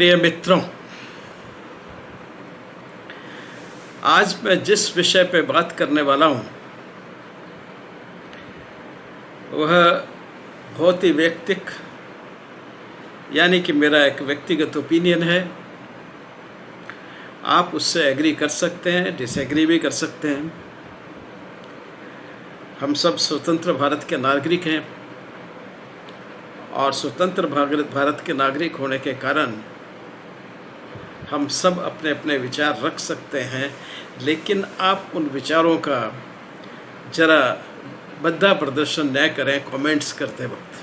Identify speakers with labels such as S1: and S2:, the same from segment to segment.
S1: प्रिय मित्रों, आज मैं जिस विषय पे बात करने वाला हूँ वह बहुत ही वैयक्तिक यानी कि मेरा एक व्यक्तिगत ओपिनियन है। आप उससे एग्री कर सकते हैं, डिसएग्री भी कर सकते हैं। हम सब स्वतंत्र भारत के नागरिक हैं और स्वतंत्र भारत के नागरिक होने के कारण हम सब अपने अपने विचार रख सकते हैं, लेकिन आप उन विचारों का जरा बद्दा प्रदर्शन न करें कमेंट्स करते वक्त,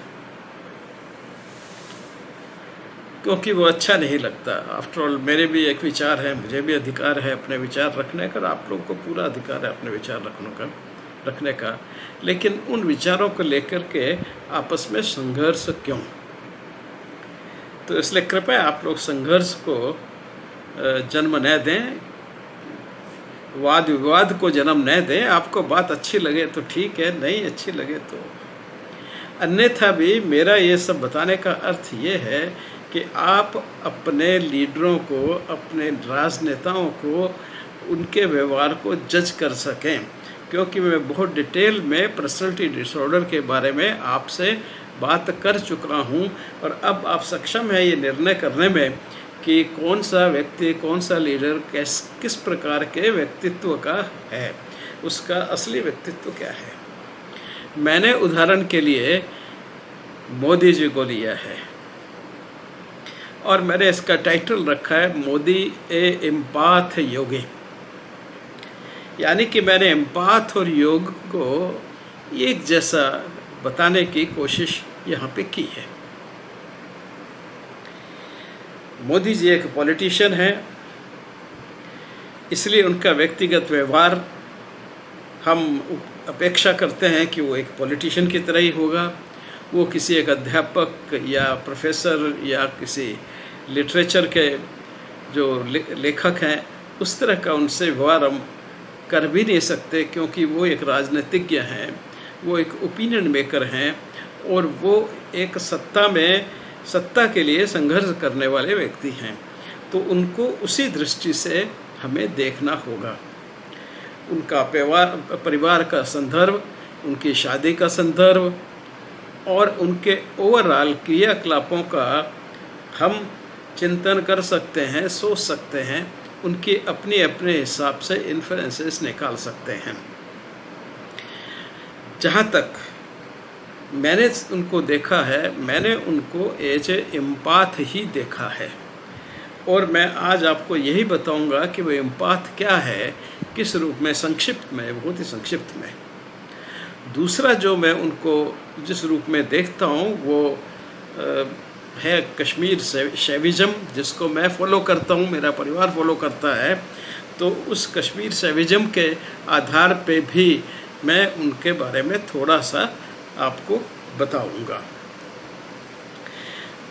S1: क्योंकि वो अच्छा नहीं लगता। आफ्टर ऑल मेरे भी एक विचार है, मुझे भी अधिकार है अपने विचार रखने का, आप लोगों को पूरा अधिकार है अपने विचार रखने का, लेकिन उन विचारों को लेकर के आपस में संघर्ष क्यों? तो इसलिए कृपया आप लोग संघर्ष को जन्म न दें, वाद विवाद को जन्म न दें। आपको बात अच्छी लगे तो ठीक है, नहीं अच्छी लगे तो अन्यथा भी। मेरा ये सब बताने का अर्थ ये है कि आप अपने लीडरों को, अपने राजनेताओं को, उनके व्यवहार को जज कर सकें, क्योंकि मैं बहुत डिटेल में पर्सनैलिटी डिसऑर्डर के बारे में आपसे बात कर चुका हूँ और अब आप सक्षम हैं ये निर्णय करने में कि कौन सा व्यक्ति, कौन सा लीडर किस प्रकार के व्यक्तित्व का है, उसका असली व्यक्तित्व क्या है। मैंने उदाहरण के लिए मोदी जी को लिया है और मैंने इसका टाइटल रखा है मोदी ए एम्पाथ योगी, यानी कि मैंने एम्पाथ और योग को एक जैसा बताने की कोशिश यहाँ पे की है। मोदी जी एक पॉलिटिशियन है, इसलिए उनका व्यक्तिगत व्यवहार हम अपेक्षा करते हैं कि वो एक पॉलिटिशियन की तरह ही होगा। वो किसी एक अध्यापक या प्रोफेसर या किसी लिटरेचर के जो लेखक हैं उस तरह का उनसे व्यवहार हम कर भी नहीं सकते, क्योंकि वो एक राजनीतिज्ञ हैं, वो एक ओपिनियन मेकर हैं और वो एक सत्ता के लिए संघर्ष करने वाले व्यक्ति हैं। तो उनको उसी दृष्टि से हमें देखना होगा। उनका परिवार का संदर्भ, उनकी शादी का संदर्भ और उनके ओवरऑल क्रियाकलापों का हम चिंतन कर सकते हैं, सोच सकते हैं, उनकी अपने हिसाब से इन्फ्लुएंसेस निकाल सकते हैं। जहाँ तक मैंने उनको देखा है, मैंने उनको एज ए एम्पाथ ही देखा है और मैं आज आपको यही बताऊंगा कि वो एम्पाथ क्या है, किस रूप में, संक्षिप्त में, बहुत ही संक्षिप्त में। दूसरा जो मैं उनको जिस रूप में देखता हूँ वो है कश्मीर शैविज़म, जिसको मैं फॉलो करता हूँ, मेरा परिवार फॉलो करता है। तो उस कश्मीर शैविज़म के आधार पे भी मैं उनके बारे में थोड़ा सा आपको बताऊंगा।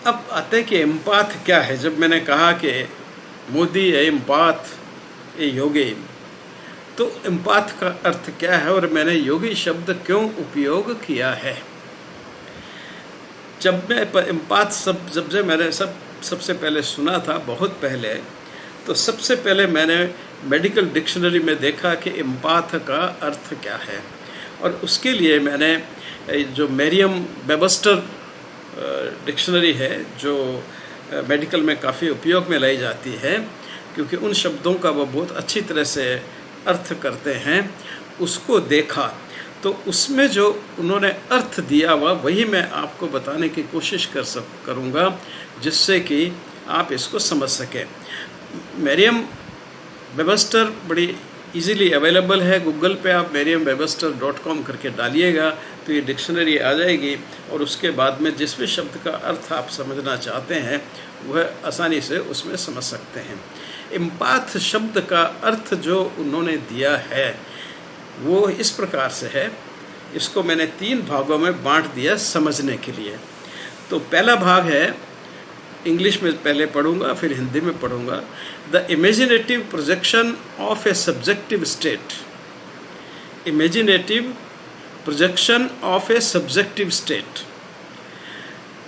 S1: अब आते कि एम्पाथ क्या है। जब मैंने कहा कि मोदी एम्पाथ ए योगी, तो एम्पाथ का अर्थ क्या है और मैंने योगी शब्द क्यों उपयोग किया है। जब मैं एम्पाथ जब से मैंने सबसे पहले सुना था, बहुत पहले, तो सबसे पहले मैंने मेडिकल डिक्शनरी में देखा कि एम्पाथ का अर्थ क्या है और उसके लिए मैंने जो मेरियम वेबस्टर डिक्शनरी है, जो मेडिकल में काफ़ी उपयोग में लाई जाती है, क्योंकि उन शब्दों का वो बहुत अच्छी तरह से अर्थ करते हैं, उसको देखा तो उसमें जो उन्होंने अर्थ दिया हुआ वही मैं आपको बताने की कोशिश करूँगा, जिससे कि आप इसको समझ सकें। मेरियम वेबस्टर बड़ी इजीली अवेलेबल है, गूगल पे आप merriam-webster.com करके डालिएगा तो ये डिक्शनरी आ जाएगी और उसके बाद में जिस भी शब्द का अर्थ आप समझना चाहते हैं वह आसानी से उसमें समझ सकते हैं। एम्पाथ शब्द का अर्थ जो उन्होंने दिया है वो इस प्रकार से है, इसको मैंने 3 भागों में बांट दिया समझने के लिए। तो पहला भाग है, इंग्लिश में पहले पढ़ूंगा फिर हिंदी में पढ़ूंगा। The imaginative projection of A subjective state. Imaginative projection of A subjective state.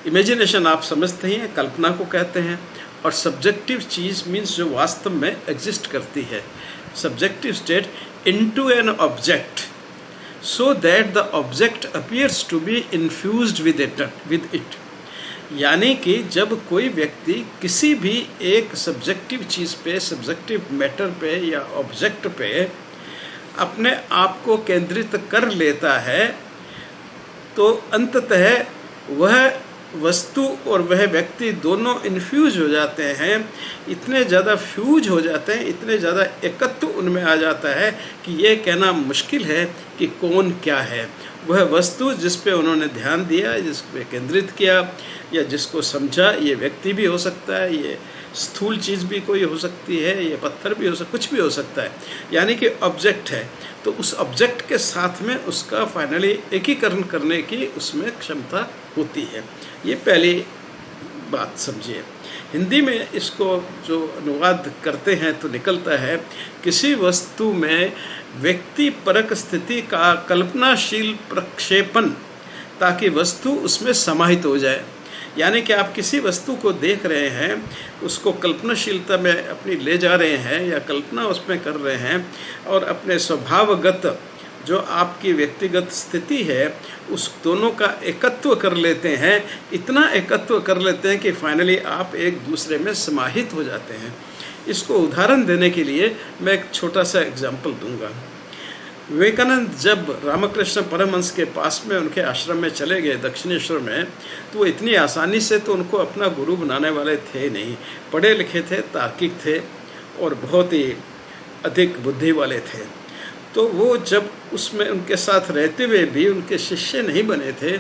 S1: Imagination आप समझते हैं, कल्पना को कहते हैं, और सब्जेक्टिव चीज़ मीन्स जो वास्तव में एग्जिस्ट करती है, subjective state into an object so that the object appears to be infused with it. यानी कि जब कोई व्यक्ति किसी भी एक सब्जेक्टिव चीज़ पे, सब्जेक्टिव मैटर पे या ऑब्जेक्ट पे अपने आप को केंद्रित कर लेता है तो अंततः वह वस्तु और वह व्यक्ति दोनों इन्फ्यूज हो जाते हैं, इतने ज़्यादा फ्यूज हो जाते हैं, इतने ज़्यादा एकत्व उनमें आ जाता है कि ये कहना मुश्किल है कि कौन क्या है। वह वस्तु जिस पे उन्होंने ध्यान दिया, जिस पे केंद्रित किया या जिसको समझा, ये व्यक्ति भी हो सकता है, ये स्थूल चीज़ भी कोई हो सकती है, ये पत्थर भी हो सकता, कुछ भी हो सकता है, यानी कि ऑब्जेक्ट है। तो उस ऑब्जेक्ट के साथ में उसका फाइनली एकीकरण करने की उसमें क्षमता होती है। ये पहली बात समझिए। हिंदी में इसको जो अनुवाद करते हैं तो निकलता है किसी वस्तु में व्यक्ति परक स्थिति का कल्पनाशील प्रक्षेपण ताकि वस्तु उसमें समाहित हो जाए। यानी कि आप किसी वस्तु को देख रहे हैं, उसको कल्पनाशीलता में अपनी ले जा रहे हैं या कल्पना उसमें कर रहे हैं और अपने स्वभावगत जो आपकी व्यक्तिगत स्थिति है उस दोनों का एकत्व कर लेते हैं, इतना एकत्व कर लेते हैं कि फाइनली आप एक दूसरे में समाहित हो जाते हैं। इसको उदाहरण देने के लिए मैं एक छोटा सा एग्जाम्पल दूंगा। विवेकानंद जब रामकृष्ण परमहंस के पास में उनके आश्रम में चले गए दक्षिणेश्वर में, तो वो इतनी आसानी से तो उनको अपना गुरु बनाने वाले थे नहीं। पढ़े लिखे थे, तार्किक थे और बहुत ही अधिक बुद्धि वाले थे। तो वो जब उसमें उनके साथ रहते हुए भी उनके शिष्य नहीं बने थे,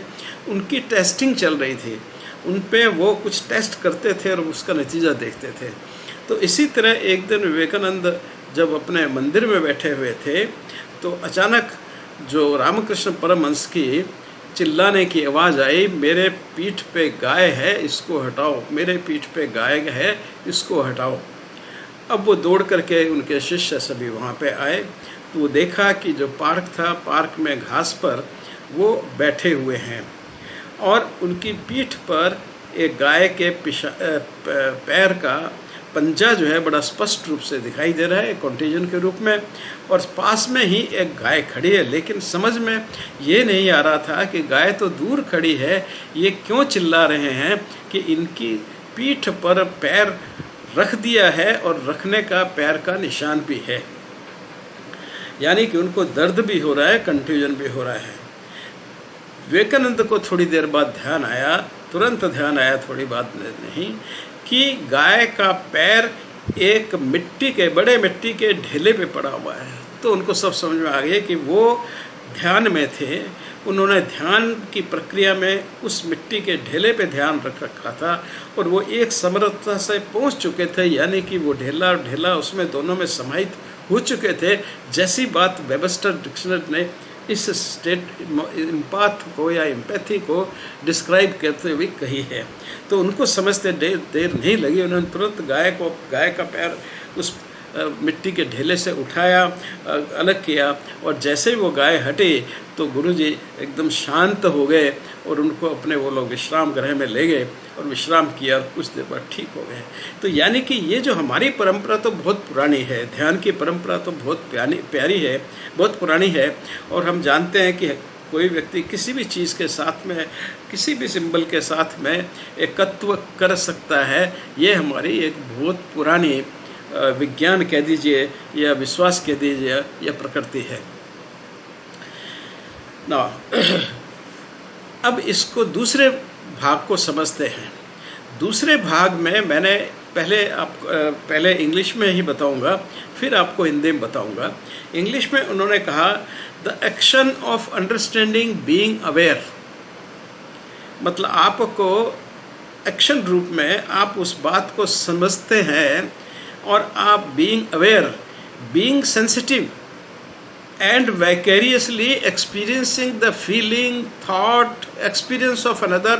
S1: उनकी टेस्टिंग चल रही थी, उन पे वो कुछ टेस्ट करते थे और उसका नतीजा देखते थे। तो इसी तरह एक दिन विवेकानंद जब अपने मंदिर में बैठे हुए थे तो अचानक जो रामकृष्ण परमहंस की चिल्लाने की आवाज़ आई, मेरे पीठ पे गाय है इसको हटाओ, मेरे पीठ पे गाय है इसको हटाओ। अब वो दौड़ करके उनके शिष्य सभी वहाँ पे आए तो वो देखा कि जो पार्क था, पार्क में घास पर वो बैठे हुए हैं और उनकी पीठ पर एक गाय के पैर का पंजा जो है बड़ा स्पष्ट रूप से दिखाई दे रहा है कॉन्टिजन के रूप में, और पास में ही एक गाय खड़ी है। लेकिन समझ में ये नहीं आ रहा था कि गाय तो दूर खड़ी है, ये क्यों चिल्ला रहे हैं कि इनकी पीठ पर पैर रख दिया है और रखने का पैर का निशान भी है, यानी कि उनको दर्द भी हो रहा है, कंफ्यूजन भी हो रहा है। विवेकानंद को थोड़ी देर बाद ध्यान आया, तुरंत ध्यान आया, थोड़ी बात नहीं, कि गाय का पैर एक मिट्टी के, बड़े मिट्टी के ढेले पे पड़ा हुआ है। तो उनको सब समझ में आ गया कि वो ध्यान में थे, उन्होंने ध्यान की प्रक्रिया में उस मिट्टी के ढेले पे ध्यान रख रखा था और वो एक समर्थता से पहुंच चुके थे, यानी कि वो ढेला और ढेला उसमें दोनों में समाहित हो चुके थे। जैसी बात वेबस्टर डिक्शनरी ने इस स्टेट इम्पाथ को या एम्पैथी को डिस्क्राइब करते हुए कही है। तो उनको समझते देर नहीं लगी, उन्होंने तुरंत गाय का पैर उस मिट्टी के ढेले से उठाया, अलग किया, और जैसे ही वो गाय हटे तो गुरुजी एकदम शांत हो गए और उनको अपने वो लोग विश्राम गृह में ले गए और विश्राम किया और कुछ देर बाद ठीक हो गए। तो यानी कि ये जो हमारी परंपरा तो बहुत पुरानी है, ध्यान की परंपरा तो बहुत प्यारी है, बहुत पुरानी है, और हम जानते हैं कि कोई व्यक्ति किसी भी चीज़ के साथ में, किसी भी सिंबल के साथ में एकत्व कर सकता है। ये हमारी एक बहुत पुरानी विज्ञान कह दीजिए या विश्वास कह दीजिए या प्रकृति है ना। अब इसको दूसरे भाग को समझते हैं। दूसरे भाग में मैंने पहले इंग्लिश में ही बताऊंगा, फिर आपको हिंदी में बताऊंगा। इंग्लिश में उन्होंने कहा the action of understanding being aware, मतलब आपको एक्शन रूप में आप उस बात को समझते हैं और आप being aware, being sensitive and vicariously experiencing the feeling, thought, experience of another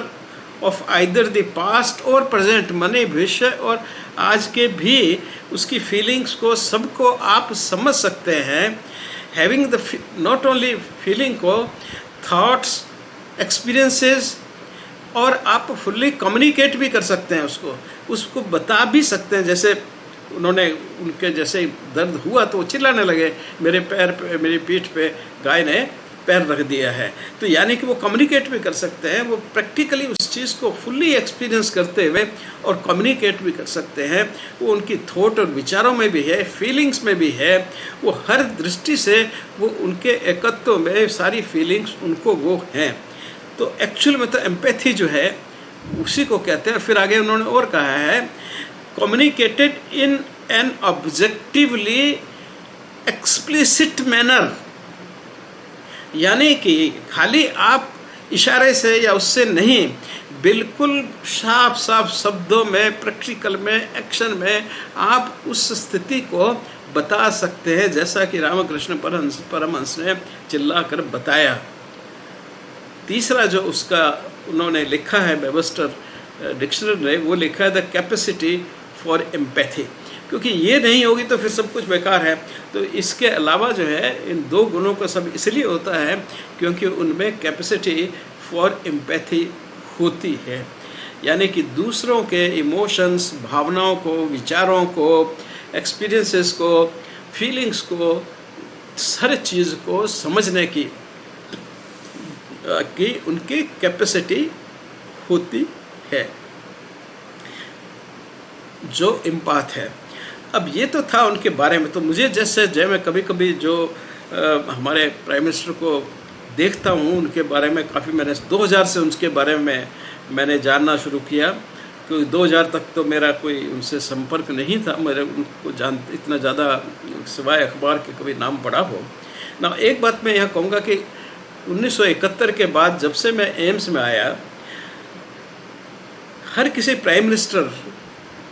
S1: of either the past or present, माने भविष्य और आज के भी उसकी फीलिंग्स को सबको आप समझ सकते हैं। Having the not only feeling को, thoughts, experiences और आप फुल्ली कम्युनिकेट भी कर सकते हैं, उसको बता भी सकते हैं। जैसे उन्होंने, उनके जैसे दर्द हुआ तो वो चिल्लाने लगे, मेरे पैर पे, मेरी पीठ पे गाय ने पैर रख दिया है। तो यानी कि वो कम्युनिकेट भी कर सकते हैं, वो प्रैक्टिकली उस चीज़ को फुल्ली एक्सपीरियंस करते हुए और कम्युनिकेट भी कर सकते हैं। वो उनकी थॉट और विचारों में भी है, फीलिंग्स में भी है, वो हर दृष्टि से वो उनके एकत्व में सारी फीलिंग्स उनको वो हैं। तो एक्चुअल में तो एम्पैथी जो है उसी को कहते हैं। फिर आगे उन्होंने और कहा है, communicated in an objectively explicit manner, यानी कि खाली आप इशारे से या उससे नहीं, बिल्कुल साफ साफ शब्दों में, प्रैक्टिकल में, एक्शन में आप उस स्थिति को बता सकते हैं, जैसा कि रामकृष्ण परमहंस ने चिल्ला कर बताया। तीसरा जो उसका उन्होंने लिखा है वेबस्टर डिक्शनरी ने, वो लिखा है द कैपेसिटी फॉर एम्पैथी, क्योंकि ये नहीं होगी तो फिर सब कुछ बेकार है। तो इसके अलावा जो है इन दो गुणों का सब इसलिए होता है क्योंकि उनमें कैपेसिटी फॉर एम्पैथी होती है, यानी कि दूसरों के इमोशंस, भावनाओं को, विचारों को, एक्सपीरियंसेस को, फीलिंग्स को, हर चीज़ को समझने की उनकी कैपेसिटी होती है, जो इम्पाथ है। अब ये तो था उनके बारे में। तो मुझे जैसे मैं कभी कभी जो हमारे प्राइम मिनिस्टर को देखता हूँ, उनके बारे में काफ़ी, मैंने 2000 से उनके बारे में मैंने जानना शुरू किया, क्योंकि 2000 तक तो मेरा कोई उनसे संपर्क नहीं था, मेरे उनको इतना ज़्यादा सिवाय अखबार के कभी नाम पढ़ा हो ना। एक बात मैं यह कहूँगा कि 1971 के बाद जब से मैं एम्स में आया, हर किसी प्राइम मिनिस्टर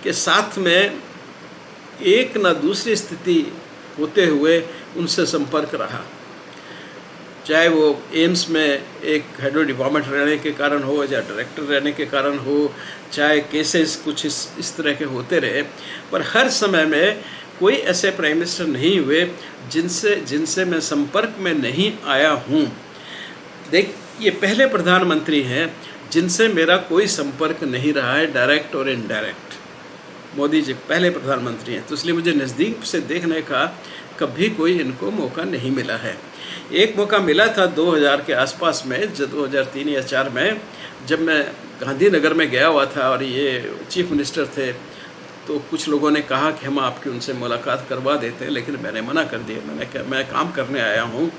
S1: के साथ में एक ना दूसरी स्थिति होते हुए उनसे संपर्क रहा, चाहे वो एम्स में एक हेड ऑफ डिपार्टमेंट रहने के कारण हो या डायरेक्टर रहने के कारण हो, चाहे केसेस कुछ इस तरह के होते रहे, पर हर समय में कोई ऐसे प्राइम मिनिस्टर नहीं हुए जिनसे मैं संपर्क में नहीं आया हूँ। देख, ये पहले प्रधानमंत्री हैं जिनसे मेरा कोई संपर्क नहीं रहा है, डायरेक्ट और इनडायरेक्ट। मोदी जी पहले प्रधानमंत्री हैं, तो इसलिए मुझे नज़दीक से देखने का कभी कोई इनको मौका नहीं मिला है। एक मौका मिला था 2000 के आसपास में, जब 2003 या 4 में, जब मैं गांधीनगर में गया हुआ था और ये चीफ मिनिस्टर थे, तो कुछ लोगों ने कहा कि हम आपकी उनसे मुलाकात करवा देते हैं, लेकिन मैंने मना कर दिया। मैंने कहा मैं काम करने आया हूँ,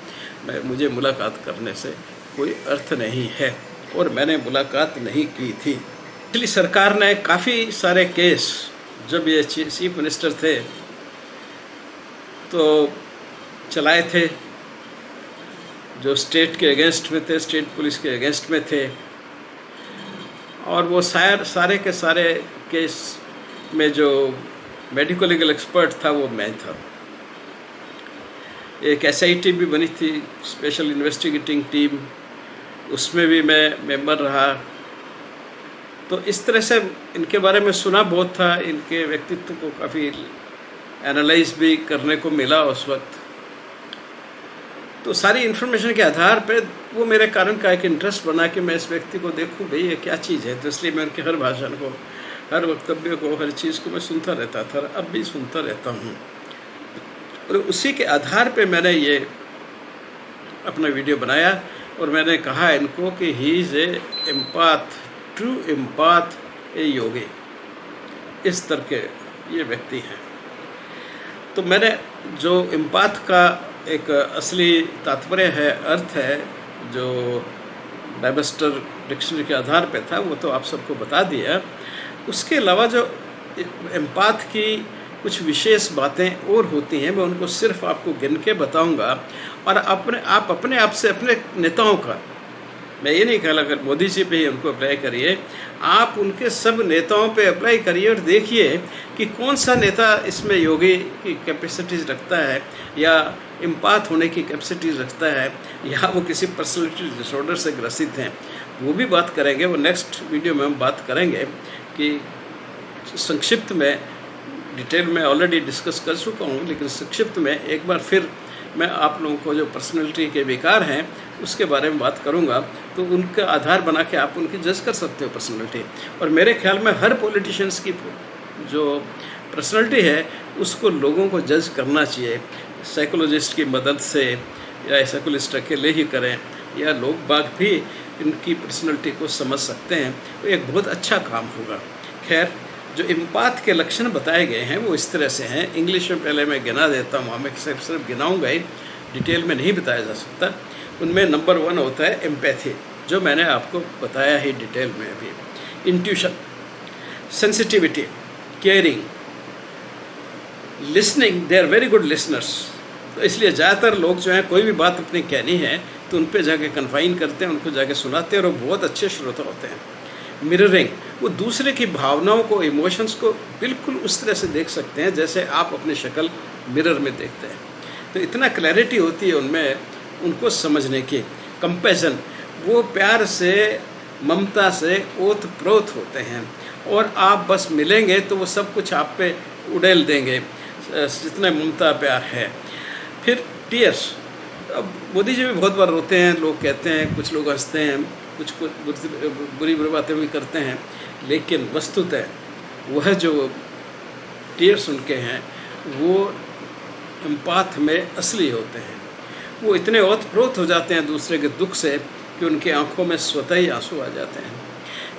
S1: मुझे मुलाकात करने से कोई अर्थ नहीं है, और मैंने मुलाकात नहीं की थी। पिछली सरकार ने काफ़ी सारे केस, जब ये चीफ मिनिस्टर थे तो चलाए थे, जो स्टेट के अगेंस्ट में थे, स्टेट पुलिस के अगेंस्ट में थे, और वो सारे के सारे केस में जो मेडिकल लीगल एक्सपर्ट था वो मैं था। एक SIT भी बनी थी, स्पेशल इन्वेस्टिगेटिंग टीम, उसमें भी मैं मेंबर रहा। तो इस तरह से इनके बारे में सुना बहुत था, इनके व्यक्तित्व को काफ़ी एनालाइज भी करने को मिला उस वक्त। तो सारी इन्फॉर्मेशन के आधार पे वो मेरे कारण का एक इंटरेस्ट बना कि मैं इस व्यक्ति को देखूं, भाई ये क्या चीज़ है। तो इसलिए मैं उनके हर भाषण को, हर वक्तव्य को, हर चीज़ को मैं सुनता रहता था, अब भी सुनता रहता हूँ। और उसी के आधार पे मैंने ये अपना वीडियो बनाया और मैंने कहा इनको कि ही इज़ ए एम्पाथ, ट्रू एम्पाथ, ए योगी। इस तरह के ये व्यक्ति हैं। तो मैंने जो एम्पाथ का एक असली तात्पर्य है, अर्थ है, जो वेबस्टर डिक्शनरी के आधार पे था, वो तो आप सबको बता दिया। उसके अलावा जो एम्पाथ की कुछ विशेष बातें और होती हैं, मैं उनको सिर्फ आपको गिन के बताऊंगा। और आप अपने आप से अपने नेताओं का, मैं ये नहीं कहला अगर मोदी जी पे ही उनको अप्लाई करिए, आप उनके सब नेताओं पे अप्लाई करिए और देखिए कि कौन सा नेता इसमें योगी की कैपेसिटीज़ रखता है, या एम्पाथ होने की कैपेसिटीज़ रखता है, या वो किसी पर्सनैलिटी डिसऑर्डर से ग्रसित हैं। वो भी बात करेंगे, वो नेक्स्ट वीडियो में हम बात करेंगे कि संक्षिप्त में, डिटेल में ऑलरेडी डिस्कस कर चुका हूँ, लेकिन संक्षिप्त में एक बार फिर मैं आप लोगों को जो पर्सनैलिटी के विकार हैं उसके बारे में बात करूँगा, तो उनका आधार बना के आप उनकी जज कर सकते हो पर्सनैलिटी। और मेरे ख्याल में हर पॉलिटिशियंस की जो पर्सनैलिटी है उसको लोगों को जज करना चाहिए, साइकोलॉजिस्ट की मदद से, या साइकोलॉजिस्ट अकेले ही करें, या लोग बाग भी इनकी पर्सनैलिटी को समझ सकते हैं, तो एक बहुत अच्छा काम होगा। खैर, जो इम्पाथ के लक्षण बताए गए हैं वो इस तरह से हैं। इंग्लिश में पहले मैं गिना देता हूँ, मैं सिर्फ गिनाऊँगा ही, डिटेल में नहीं बताया जा सकता। उनमें नंबर 1 होता है एम्पैथी, जो मैंने आपको बताया ही डिटेल में अभी। Intuition, sensitivity, caring, listening, they are very good listeners. तो इसलिए ज़्यादातर लोग जो हैं कोई भी बात अपनी कहनी है तो उन पे जाके कन्फाइन करते हैं, उनको जाके सुनाते हैं, और वो बहुत अच्छे श्रोता होते हैं। मिररिंग, वो दूसरे की भावनाओं को, इमोशंस को बिल्कुल उस तरह से देख सकते हैं जैसे आप अपनी शक्ल मिरर में देखते हैं। तो इतना क्लैरिटी होती है उनमें उनको समझने की। कंपैशन, वो प्यार से, ममता से ओत प्रोत होते हैं, और आप बस मिलेंगे तो वो सब कुछ आप पे उड़ेल देंगे जितना ममता प्यार है। फिर टीयर्स, अब मोदी जी भी बहुत बार रोते हैं, लोग कहते हैं, कुछ लोग हंसते हैं, कुछ बुरी बुरी बातें भी करते हैं, लेकिन वस्तुतः वह जो टीयर्स उनके हैं वो एम्पाथ में असली होते हैं। वो इतने ओतप्रोत हो जाते हैं दूसरे के दुख से कि उनकी आंखों में स्वतः ही आंसू आ जाते हैं।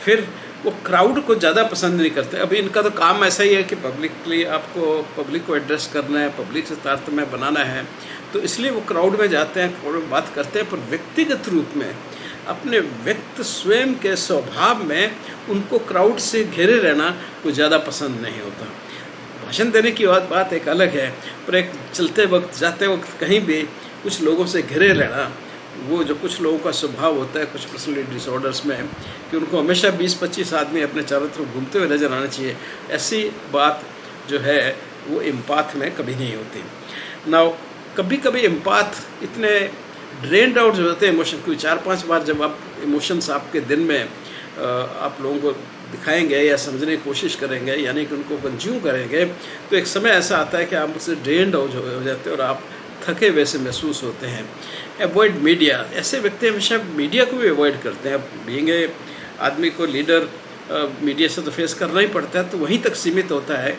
S1: फिर वो क्राउड को ज़्यादा पसंद नहीं करते। अभी इनका तो काम ऐसा ही है कि पब्लिक को एड्रेस करना है, पब्लिक से तारतम्य बनाना है, तो इसलिए वो क्राउड में जाते हैं, क्राउड में बात करते हैं, पर व्यक्तिगत रूप में अपने व्यक्त स्वयं के स्वभाव में उनको क्राउड से घिरे रहना कुछ ज़्यादा पसंद नहीं होता। भाषण देने की बात एक अलग है, पर एक चलते वक्त, जाते वक्त कहीं भी कुछ लोगों से घिरे रहना, वो जो कुछ लोगों का स्वभाव होता है कुछ पर्सनैलिटी डिसऑर्डर्स में, कि उनको हमेशा 20-25 आदमी अपने चारों तरफ घूमते हुए नजर आना चाहिए, ऐसी बात जो है वो एम्पाथ में कभी नहीं होती। नाउ कभी कभी एम्पाथ इतने ड्रेन्ड आउट हो जाते हैं इमोशन, कोई 4-5 बार जब आप इमोशंस आपके दिन में आप लोगों को दिखाएंगे या समझने की कोशिश करेंगे, यानी कि उनको कंज्यूम करेंगे, तो एक समय ऐसा आता है कि आप उससे ड्रेन्ड आउट हो जाते हैं और आप थके वैसे महसूस होते हैं। अवॉइड मीडिया, ऐसे व्यक्ति हमेशा मीडिया को भी अवॉइड करते हैं। बीइंग ए आदमी को लीडर मीडिया से तो फेस करना ही पड़ता है, तो वहीं तक सीमित होता है।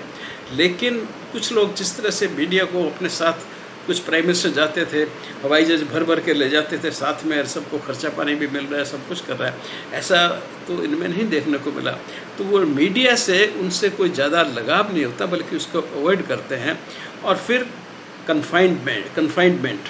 S1: लेकिन कुछ लोग जिस तरह से मीडिया को अपने साथ, कुछ प्राइम मिनिस्टर जाते थे, हवाई जहाज भर भर के ले जाते थे साथ में, सबको खर्चा पानी भी मिल रहा है, सब कुछ कर रहा है, ऐसा तो इनमें नहीं देखने को मिला। तो वो मीडिया से उनसे कोई ज़्यादा लगाव नहीं होता, बल्कि उसको अवॉइड करते हैं। और फिर कन्फाइनमेंट,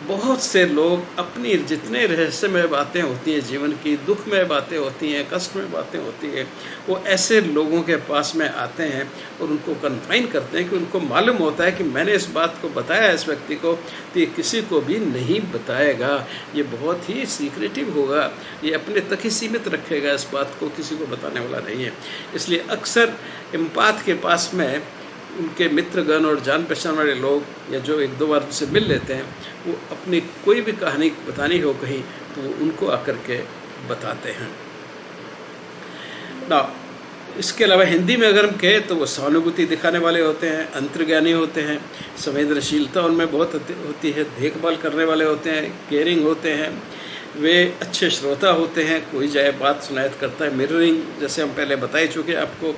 S1: बहुत से लोग अपनी जितने रहस्यमय बातें होती हैं जीवन की, दुखमय बातें होती हैं, कष्टमय बातें होती हैं, वो ऐसे लोगों के पास में आते हैं और उनको कन्फाइन करते हैं कि उनको मालूम होता है कि मैंने इस बात को बताया इस व्यक्ति को तो ये किसी को भी नहीं बताएगा, ये बहुत ही सीक्रेटिव होगा, ये अपने तक ही सीमित रखेगा, इस बात को किसी को बताने वाला नहीं है। इसलिए अक्सर एम्पाथ के पास में उनके मित्रगण और जान पहचान वाले लोग, या जो 1-2 बार उनसे मिल लेते हैं, वो अपनी कोई भी कहानी बतानी हो कहीं तो वो उनको आकर के बताते हैं ना। इसके अलावा हिंदी में अगर हम कहें तो वो सहानुभूति दिखाने वाले होते हैं, अंतर्ज्ञानी होते हैं, संवेदनशीलता उनमें बहुत होती है, देखभाल करने वाले होते हैं, केयरिंग होते हैं, वे अच्छे श्रोता होते हैं, कोई जाए बात सुनायत करता है। मिररिंग, जैसे हम पहले बता ही चुके आपको,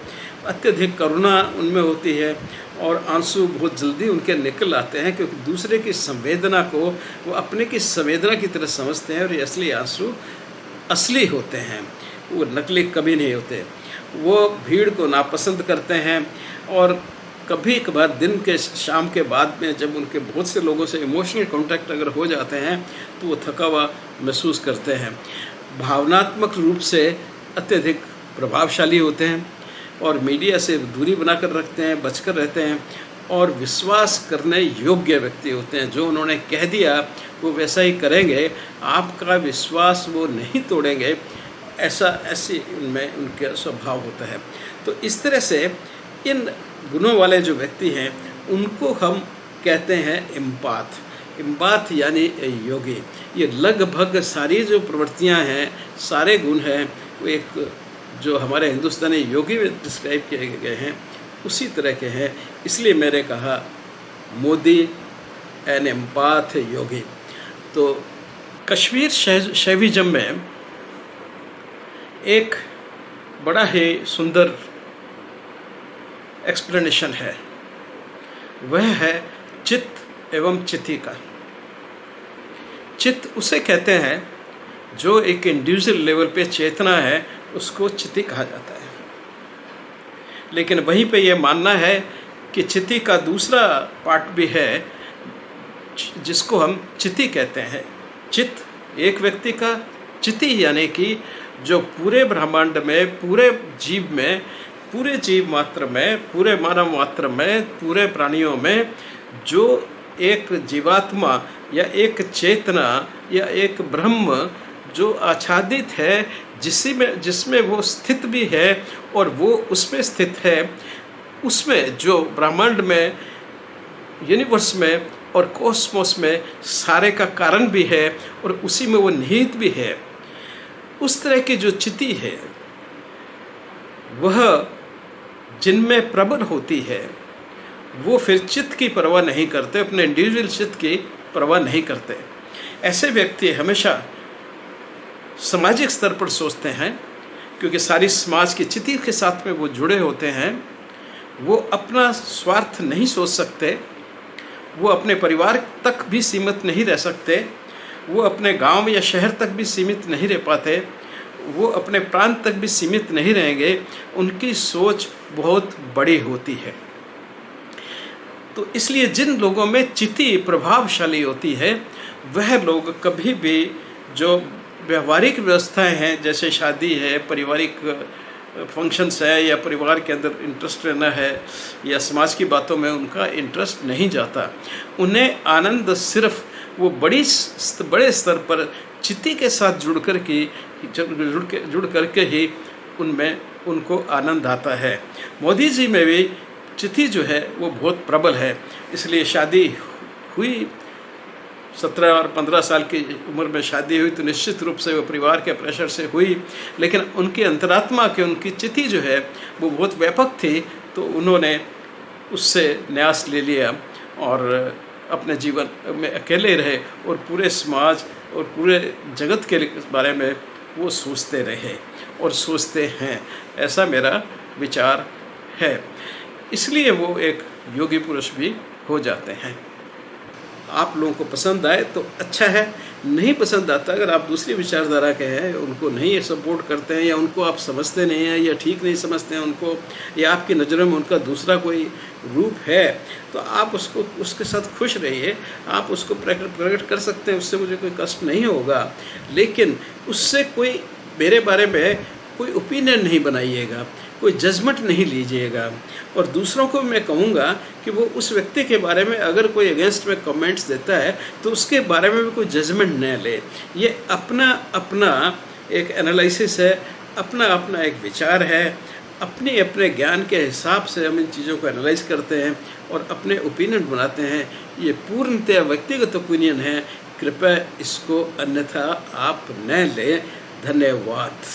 S1: अत्यधिक करुणा उनमें होती है, और आंसू बहुत जल्दी उनके निकल आते हैं, क्योंकि दूसरे की संवेदना को वो अपने की संवेदना की तरह समझते हैं, और ये असली आंसू असली होते हैं, वो नकली कभी नहीं होते। वो भीड़ को नापसंद करते हैं, और कभी कभार दिन के शाम के बाद में जब उनके बहुत से लोगों से इमोशनल कांटेक्ट अगर हो जाते हैं तो वो थका हुआ महसूस करते हैं। भावनात्मक रूप से अत्यधिक प्रभावशाली होते हैं, और मीडिया से दूरी बनाकर रखते हैं, बचकर रहते हैं, और विश्वास करने योग्य व्यक्ति होते हैं। जो उन्होंने कह दिया वो वैसा ही करेंगे, आपका विश्वास वो नहीं तोड़ेंगे, ऐसी उनमें उनका स्वभाव होता है। तो इस तरह से इन गुणों वाले जो व्यक्ति हैं उनको हम कहते हैं एम्पाथ यानी योगी। ये लगभग सारी जो प्रवृत्तियां हैं, सारे गुण हैं, वो एक जो हमारे हिंदुस्तानी योगी में डिस्क्राइब किए गए हैं उसी तरह के हैं। इसलिए मैंने कहा मोदी एन एम्पाथ योगी। तो कश्मीर शैविज़म में एक बड़ा ही सुंदर एक्सप्लेनेशन है, वह है चित्त एवं चिति का। चित्त उसे कहते हैं जो एक इंडिविजुअल लेवल पे चेतना है, उसको चिति कहा जाता है। लेकिन वहीं पे ये मानना है कि चिति का दूसरा पार्ट भी है जिसको हम चिति कहते हैं। चित्त एक व्यक्ति का, चिति यानी कि जो पूरे ब्रह्मांड में, पूरे जीव में, पूरे जीव मात्र में, पूरे मानव मात्र में, पूरे प्राणियों में जो एक जीवात्मा या एक चेतना या एक ब्रह्म जो आच्छादित है, जिसमें वो स्थित भी है और वो उसमें स्थित है, उसमें जो ब्रह्मांड में, यूनिवर्स में और कॉस्मोस में सारे का कारण भी है और उसी में वो निहित भी है, उस तरह की जो चिति है वह जिनमें प्रबल होती है, वो फिर चित्त की परवाह नहीं करते, अपने इंडिविजुअल चित्त की परवाह नहीं करते। ऐसे व्यक्ति हमेशा सामाजिक स्तर पर सोचते हैं, क्योंकि सारी समाज की चिति के साथ में वो जुड़े होते हैं। वो अपना स्वार्थ नहीं सोच सकते, वो अपने परिवार तक भी सीमित नहीं रह सकते, वो अपने गांव या शहर तक भी सीमित नहीं रह पाते, वो अपने प्रांत तक भी सीमित नहीं रहेंगे। उनकी सोच बहुत बड़ी होती है। तो इसलिए जिन लोगों में चिति प्रभावशाली होती है, वह लोग कभी भी जो व्यवहारिक व्यवस्थाएं हैं, जैसे शादी है, पारिवारिक फंक्शंस है, या परिवार के अंदर इंटरेस्ट रहना है, या समाज की बातों में उनका इंटरेस्ट नहीं जाता। उन्हें आनंद सिर्फ वो बड़े स्तर पर चिति के साथ जुड़ करके ही उनमें उनको आनंद आता है। मोदी जी में भी चिति जो है वो बहुत प्रबल है। इसलिए शादी हुई, 17 और 15 साल की उम्र में शादी हुई, तो निश्चित रूप से वो परिवार के प्रेशर से हुई, लेकिन उनकी अंतरात्मा के, उनकी चिति जो है वो बहुत व्यापक थी। तो उन्होंने उससे न्यास ले लिया और अपने जीवन में अकेले रहे और पूरे समाज और पूरे जगत के बारे में वो सोचते रहे और सोचते हैं। ऐसा मेरा विचार है। इसलिए वो एक योगी पुरुष भी हो जाते हैं। आप लोगों को पसंद आए तो अच्छा है, नहीं पसंद आता, अगर आप दूसरी विचारधारा के हैं, उनको नहीं सपोर्ट करते हैं, या उनको आप समझते नहीं हैं, या ठीक नहीं समझते हैं उनको, या आपकी नज़रों में उनका दूसरा कोई रूप है, तो आप उसके साथ खुश रहिए। आप उसको प्रकट कर सकते हैं, उससे मुझे कोई कष्ट नहीं होगा। लेकिन उससे कोई मेरे बारे में कोई ओपिनियन नहीं बनाइएगा, कोई जजमेंट नहीं लीजिएगा। और दूसरों को मैं कहूँगा कि वो उस व्यक्ति के बारे में अगर कोई अगेंस्ट में कमेंट्स देता है तो उसके बारे में भी कोई जजमेंट न ले। ये अपना अपना एक एनालिसिस है, अपना अपना एक विचार है। अपने अपने ज्ञान के हिसाब से हम इन चीज़ों को एनालाइज करते हैं और अपने ओपिनियन बनाते हैं। ये पूर्णतः व्यक्तिगत ओपिनियन है, कृपया इसको अन्यथा आप न लें। धन्यवाद।